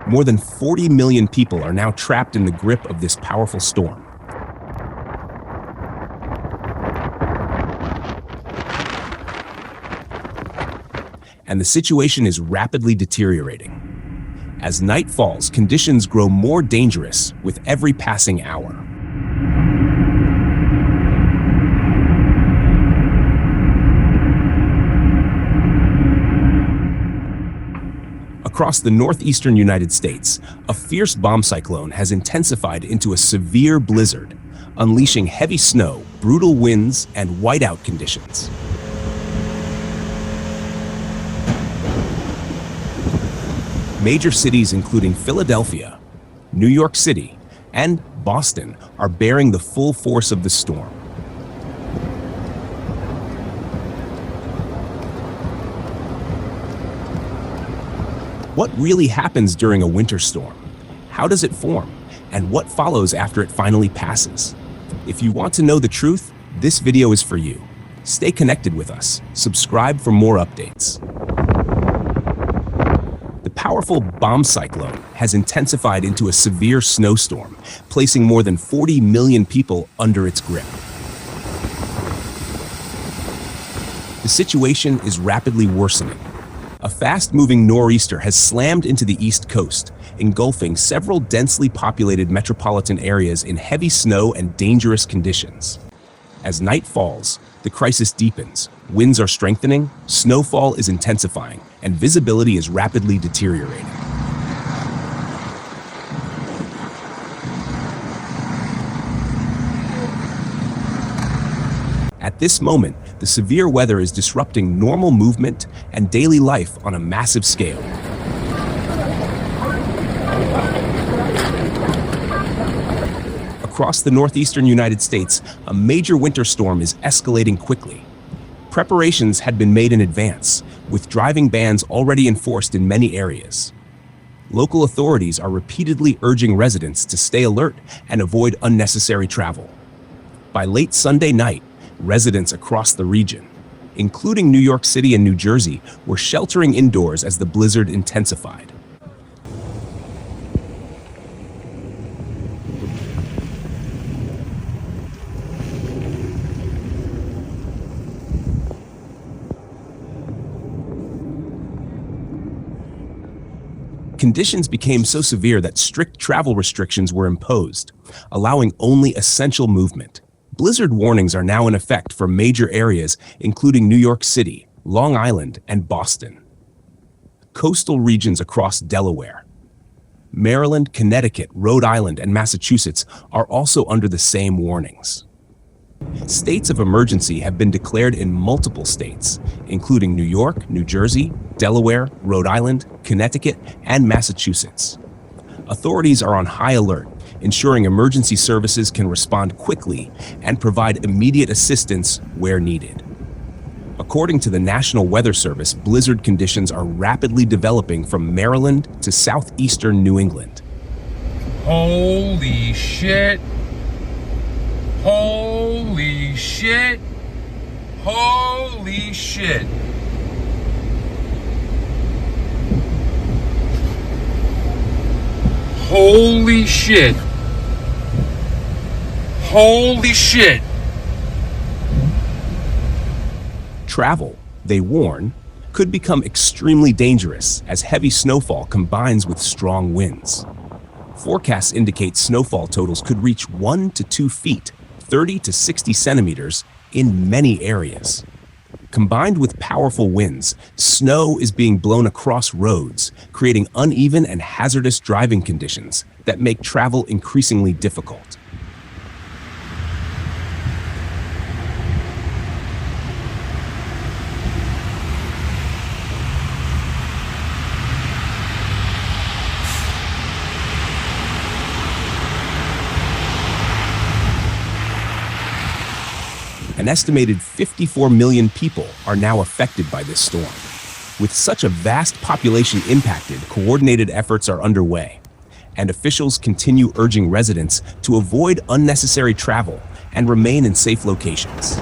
More than 40 million people are now trapped in the grip of this powerful storm. And the situation is rapidly deteriorating. As night falls, conditions grow more dangerous with every passing hour. Across the northeastern United States, a fierce bomb cyclone has intensified into a severe blizzard, unleashing heavy snow, brutal winds, and whiteout conditions. Major cities including Philadelphia, New York City, and Boston are bearing the full force of the storm. What really happens during a winter storm? How does it form? And what follows after it finally passes? If you want to know the truth, this video is for you. Stay connected with us. Subscribe for more updates. The powerful bomb cyclone has intensified into a severe snowstorm, placing more than 40 million people under its grip. The situation is rapidly worsening. A fast-moving nor'easter has slammed into the East Coast, engulfing several densely populated metropolitan areas in heavy snow and dangerous conditions. As night falls, the crisis deepens. Winds are strengthening, snowfall is intensifying, and visibility is rapidly deteriorating. At this moment, the severe weather is disrupting normal movement and daily life on a massive scale. Across the northeastern United States, a major winter storm is escalating quickly. Preparations had been made in advance, with driving bans already enforced in many areas. Local authorities are repeatedly urging residents to stay alert and avoid unnecessary travel. By late Sunday night, residents across the region, including New York City and New Jersey, were sheltering indoors as the blizzard intensified. Conditions became so severe that strict travel restrictions were imposed, allowing only essential movement. Blizzard warnings are now in effect for major areas, including New York City, Long Island, and Boston. Coastal regions across Delaware, Maryland, Connecticut, Rhode Island, and Massachusetts are also under the same warnings. States of emergency have been declared in multiple states, including New York, New Jersey, Delaware, Rhode Island, Connecticut, and Massachusetts. Authorities are on high alert, ensuring emergency services can respond quickly and provide immediate assistance where needed. According to the National Weather Service, blizzard conditions are rapidly developing from Maryland to southeastern New England. Holy shit. Holy shit. Holy shit. Holy shit. Holy shit. Travel, they warn, could become extremely dangerous as heavy snowfall combines with strong winds. Forecasts indicate snowfall totals could reach 1 to 2 feet, 30 to 60 centimeters in many areas. Combined with powerful winds, snow is being blown across roads, creating uneven and hazardous driving conditions that make travel increasingly difficult. An estimated 54 million people are now affected by this storm. With such a vast population impacted, coordinated efforts are underway, and officials continue urging residents to avoid unnecessary travel and remain in safe locations.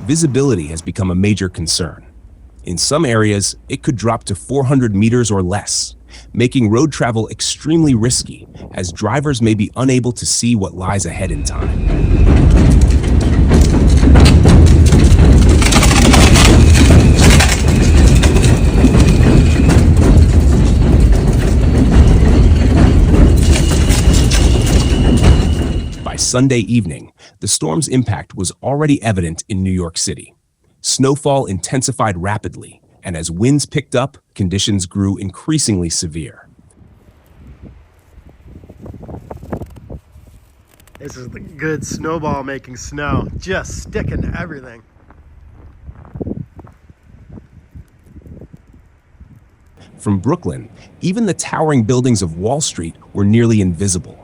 visibility has become a major concern. In some areas, it could drop to 400 meters or less, making road travel extremely risky as drivers may be unable to see what lies ahead in time. By Sunday evening, the storm's impact was already evident in New York City. Snowfall intensified rapidly, and as winds picked up, conditions grew increasingly severe. This is the good snowball making snow, just sticking to everything. From Brooklyn, even the towering buildings of Wall Street were nearly invisible.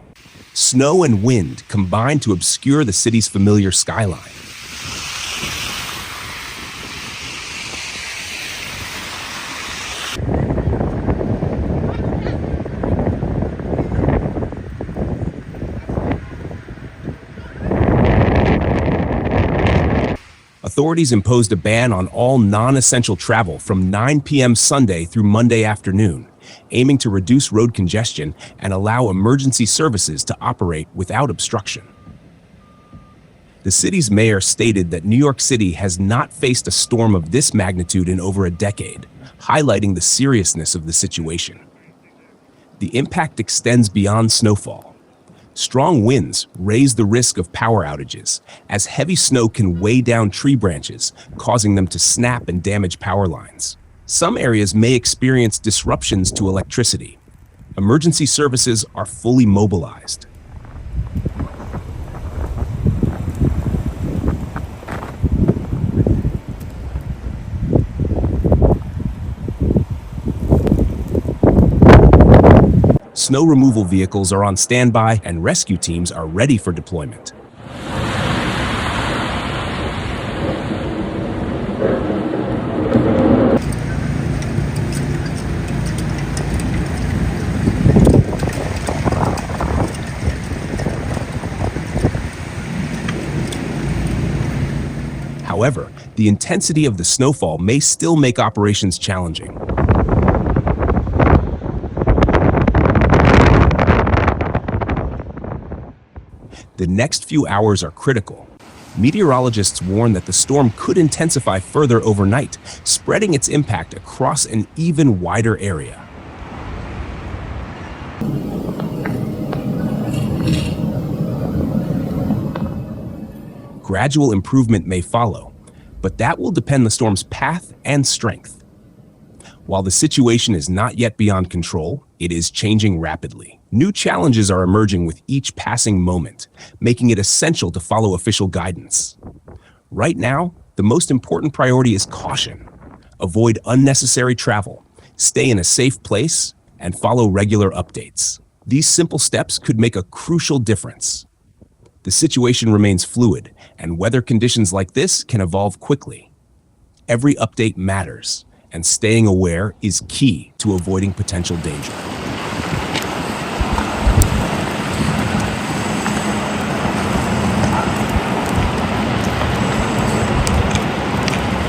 Snow and wind combined to obscure the city's familiar skyline. Authorities imposed a ban on all non-essential travel from 9 p.m. Sunday through Monday afternoon, aiming to reduce road congestion and allow emergency services to operate without obstruction. The city's mayor stated that New York City has not faced a storm of this magnitude in over a decade, highlighting the seriousness of the situation. The impact extends beyond snowfall. Strong winds raise the risk of power outages, as heavy snow can weigh down tree branches, causing them to snap and damage power lines. Some areas may experience disruptions to electricity. Emergency services are fully mobilized. Snow removal vehicles are on standby and rescue teams are ready for deployment. However, the intensity of the snowfall may still make operations challenging. The next few hours are critical. Meteorologists warn that the storm could intensify further overnight, spreading its impact across an even wider area. Gradual improvement may follow, but that will depend on the storm's path and strength. While the situation is not yet beyond control, it is changing rapidly. New challenges are emerging with each passing moment, making it essential to follow official guidance. Right now, the most important priority is caution. Avoid unnecessary travel, stay in a safe place, and follow regular updates. These simple steps could make a crucial difference. The situation remains fluid, and weather conditions like this can evolve quickly. Every update matters, and staying aware is key to avoiding potential danger.